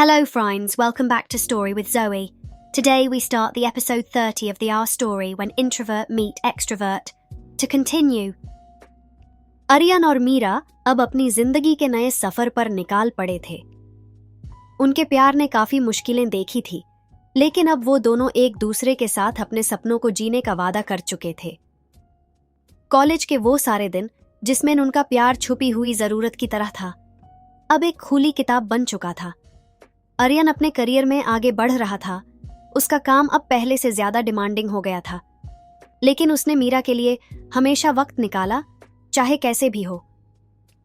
Hello friends, welcome back to Story with Zoe. Today we start the episode 30 of the Our Story when introvert meet extrovert. To continue, Aryan और मीरा अब अपनी जिंदगी के नए सफर पर निकाल पड़े थे। उनके प्यार ने काफी मुश्किलें देखी थी, लेकिन अब वो दोनों एक दूसरे के साथ अपने सपनों को जीने का वादा कर चुके थे। कॉलेज के वो सारे दिन जिसमें उनका प्यार छुपी हुई जरूरत की तरह था, अब एक खुली किताब बन चुका था। आर्यन अपने करियर में आगे बढ़ रहा था। उसका काम अब पहले से ज्यादा डिमांडिंग हो गया था, लेकिन उसने मीरा के लिए हमेशा वक्त निकाला, चाहे कैसे भी हो।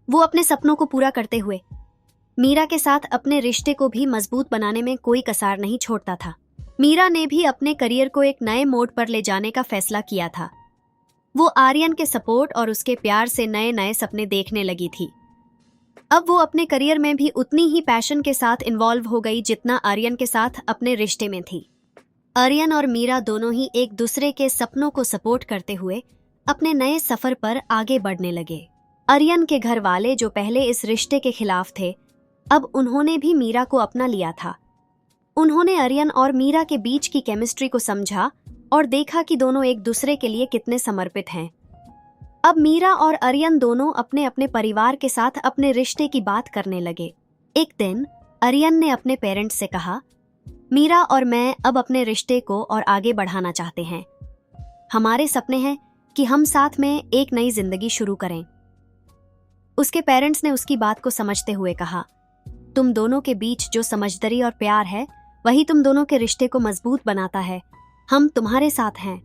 वो अपने सपनों को पूरा करते हुए मीरा के साथ अपने रिश्ते को भी मजबूत बनाने में कोई कसार नहीं छोड़ता था। मीरा ने भी अपने करियर को एक नए मोड़ पर ले जाने का फैसला किया था। वो आर्यन के सपोर्ट और उसके प्यार से नए नए सपने देखने लगी थी। अब वो अपने करियर में भी उतनी ही पैशन के साथ इन्वॉल्व हो गई जितना आर्यन के साथ अपने रिश्ते में थी। आर्यन और मीरा दोनों ही एक दूसरे के सपनों को सपोर्ट करते हुए अपने नए सफर पर आगे बढ़ने लगे। आर्यन के घर वाले जो पहले इस रिश्ते के खिलाफ थे, अब उन्होंने भी मीरा को अपना लिया था। उन्होंने आर्यन और मीरा के बीच की केमिस्ट्री को समझा और देखा कि दोनों एक दूसरे के लिए कितने समर्पित हैं। अब मीरा और आर्यन दोनों अपने अपने परिवार के साथ अपने रिश्ते की बात करने लगे। एक दिन आर्यन ने अपने पेरेंट्स से कहा, मीरा और मैं अब अपने रिश्ते को और आगे बढ़ाना चाहते हैं। हमारे सपने हैं कि हम साथ में एक नई जिंदगी शुरू करें। उसके पेरेंट्स ने उसकी बात को समझते हुए कहा, तुम दोनों के बीच जो समझदारी और प्यार है, वही तुम दोनों के रिश्ते को मजबूत बनाता है। हम तुम्हारे साथ हैं।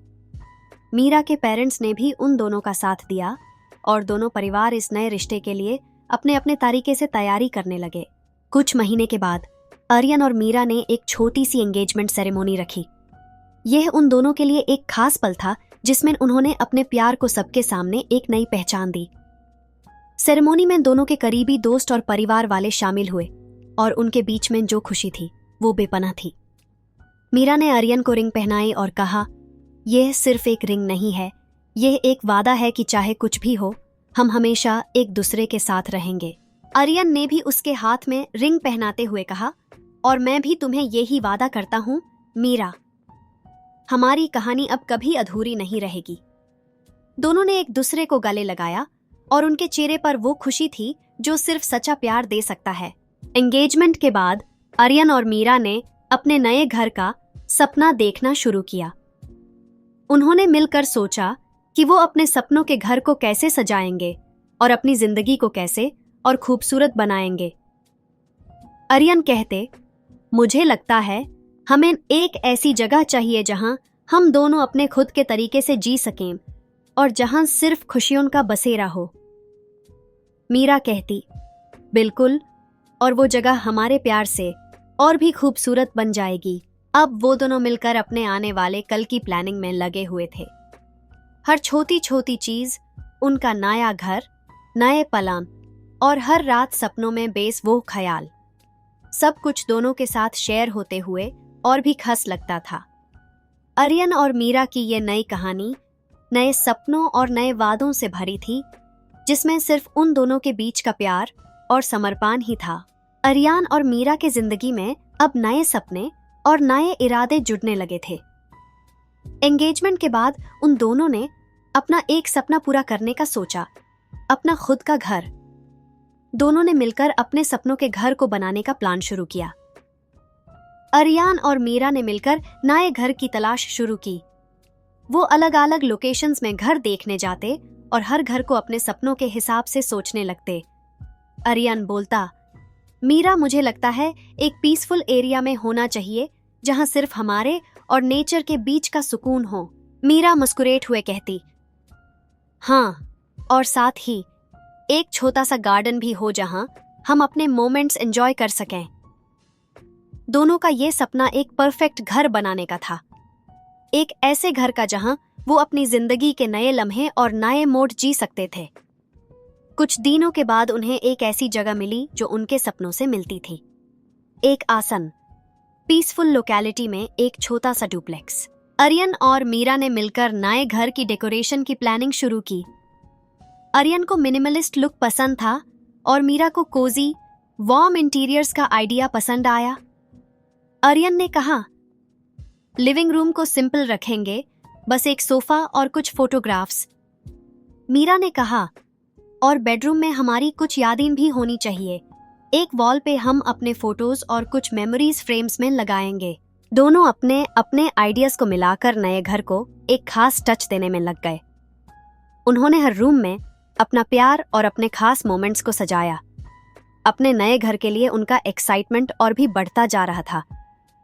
मीरा के पेरेंट्स ने भी उन दोनों का साथ दिया और दोनों परिवार इस नए रिश्ते के लिए अपने अपने तरीके से तैयारी करने लगे। कुछ महीने के बाद आर्यन और मीरा ने एक छोटी सी एंगेजमेंट सेरेमनी रखी। यह उन दोनों के लिए एक खास पल था जिसमें उन्होंने अपने प्यार को सबके सामने एक नई पहचान दी। सेरेमनी में दोनों के करीबी दोस्त और परिवार वाले शामिल हुए और उनके बीच में जो खुशी थी वो बेपनाह थी। मीरा ने आर्यन को रिंग पहनाई और कहा, यह सिर्फ एक रिंग नहीं है, यह एक वादा है कि चाहे कुछ भी हो, हम हमेशा एक दूसरे के साथ रहेंगे। आर्यन ने भी उसके हाथ में रिंग पहनाते हुए कहा, और मैं भी तुम्हें यही वादा करता हूं मीरा, हमारी कहानी अब कभी अधूरी नहीं रहेगी। दोनों ने एक दूसरे को गले लगाया और उनके चेहरे पर वो खुशी थी जो सिर्फ सच्चा प्यार दे सकता है। एंगेजमेंट के बाद आर्यन और मीरा ने अपने नए घर का सपना देखना शुरू किया। उन्होंने मिलकर सोचा कि वो अपने सपनों के घर को कैसे सजाएंगे और अपनी जिंदगी को कैसे और खूबसूरत बनाएंगे। आर्यन कहते, मुझे लगता है हमें एक ऐसी जगह चाहिए जहां हम दोनों अपने खुद के तरीके से जी सकें और जहां सिर्फ खुशियों का बसेरा हो। मीरा कहती, बिल्कुल, और वो जगह हमारे प्यार से और भी खूबसूरत बन जाएगी। अब वो दोनों मिलकर अपने आने वाले कल की प्लानिंग में लगे हुए थे। हर छोटी छोटी चीज, उनका नया घर, नए प्लान और हर रात सपनों में बेस वो ख्याल, सब कुछ दोनों के साथ शेयर होते हुए और भी खास लगता था। आर्यन और मीरा की ये नई कहानी नए सपनों और नए वादों से भरी थी, जिसमें सिर्फ उन दोनों के बीच का प्यार और समर्पण ही था। आर्यन और मीरा के जिंदगी में अब नए सपने और नए इरादे जुड़ने लगे थे। एंगेजमेंट के बाद उन दोनों ने अपना एक सपना पूरा करने का सोचा, अपना खुद का घर। दोनों ने मिलकर अपने सपनों के घर को बनाने का प्लान शुरू किया। आर्यन और मीरा ने मिलकर नए घर की तलाश शुरू की। वो अलग अलग लोकेशंस में घर देखने जाते और हर घर को अपने सपनों के हिसाब से सोचने लगते। आर्यन बोलता, मीरा, मुझे लगता है एक पीसफुल एरिया में होना चाहिए जहां सिर्फ हमारे और नेचर के बीच का सुकून हो। मीरा मुस्कुराते हुए कहती, हाँ, और साथ ही एक छोटा सा गार्डन भी हो जहां हम अपने मोमेंट्स एंजॉय कर सकें। दोनों का ये सपना एक परफेक्ट घर बनाने का था, एक ऐसे घर का जहां वो अपनी जिंदगी के नए लम्हे और नए मोड़ जी सकते थे। कुछ दिनों के बाद उन्हें एक ऐसी जगह मिली जो उनके सपनों से मिलती थी। एक आसन, पीसफुल लोकेलिटी में एक छोटा सा डुप्लेक्स। आर्यन और मीरा ने मिलकर नए घर की डेकोरेशन की प्लानिंग शुरू की। आर्यन को मिनिमलिस्ट लुक पसंद था और मीरा को कोजी, वार्म इंटीरियर्स का आइडिया पसंद आया? आर्यन ने कहा, लिविंग रूम को सिंपल रखेंगे, बस एक सोफा और कुछ फोटोग्राफ्स। मीरा ने कहा, और बेडरूम में हमारी कुछ यादें भी होनी चाहिए। एक वॉल पे हम अपने फोटोज और कुछ मेमोरीज फ्रेम्स में लगाएंगे। दोनों अपने अपने आइडियाज को मिलाकर नए घर को एक खास टच देने में लग गए। उन्होंने हर रूम में अपना प्यार और अपने खास मोमेंट्स को सजाया। अपने नए घर के लिए उनका एक्साइटमेंट और भी बढ़ता जा रहा था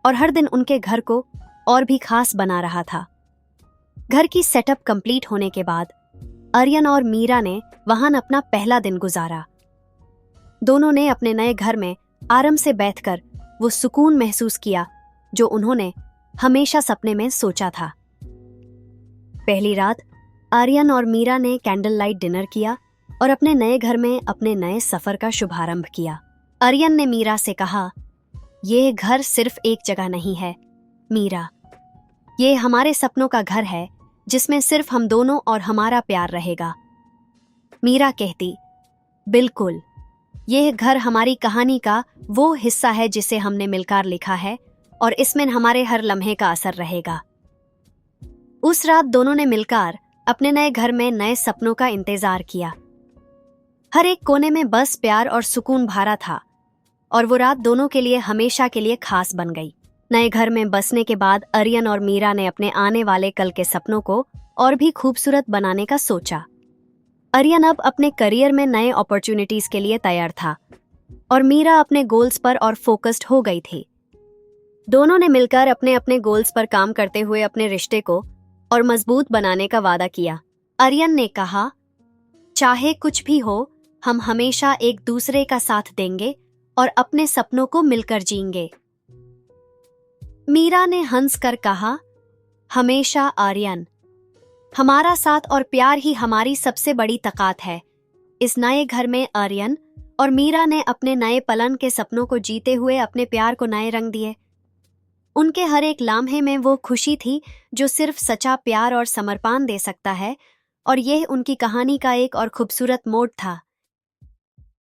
और हर दिन उनके घर को और भी खास बना रहा था। घर की सेटअप कंप्लीट होने के बाद आर्यन और मीरा ने वहां अपना पहला दिन गुजारा। दोनों ने अपने नए घर में आराम से बैठकर वो सुकून महसूस किया जो उन्होंने हमेशा सपने में सोचा था। पहली रात आर्यन और मीरा ने कैंडल लाइट डिनर किया और अपने नए घर में अपने नए सफर का शुभारंभ किया। आर्यन ने मीरा से कहा, ये घर सिर्फ एक जगह नहीं है मीरा, ये हमारे सपनों का घर है जिसमें सिर्फ हम दोनों और हमारा प्यार रहेगा। मीरा कहती, बिल्कुल, यह घर हमारी कहानी का वो हिस्सा है जिसे हमने मिलकर लिखा है और इसमें हमारे हर लम्हे का असर रहेगा। उस रात दोनों ने मिलकर अपने नए घर में नए सपनों का इंतजार किया। हर एक कोने में बस प्यार और सुकून भरा था और वो रात दोनों के लिए हमेशा के लिए खास बन गई। नए घर में बसने के बाद आर्यन और मीरा ने अपने आने वाले कल के सपनों को और भी खूबसूरत बनाने का सोचा। आर्यन अब अपने करियर में नए अपॉर्चुनिटीज के लिए तैयार था और मीरा अपने गोल्स पर और फोकस्ड हो गई थी। दोनों ने मिलकर अपने अपने गोल्स पर काम करते हुए अपने रिश्ते को और मजबूत बनाने का वादा किया। आर्यन ने कहा, चाहे कुछ भी हो, हम हमेशा एक दूसरे का साथ देंगे और अपने सपनों को मिलकर जीएंगे। मीरा ने हंसकर कहा, हमेशा आर्यन, हमारा साथ और प्यार ही हमारी सबसे बड़ी ताकत है। इस नए घर में आर्यन और मीरा ने अपने नए पलन के सपनों को जीते हुए अपने प्यार को नए रंग दिए। उनके हर एक लम्हे में वो खुशी थी जो सिर्फ सच्चा प्यार और समर्पण दे सकता है और यह उनकी कहानी का एक और खूबसूरत मोड़ था।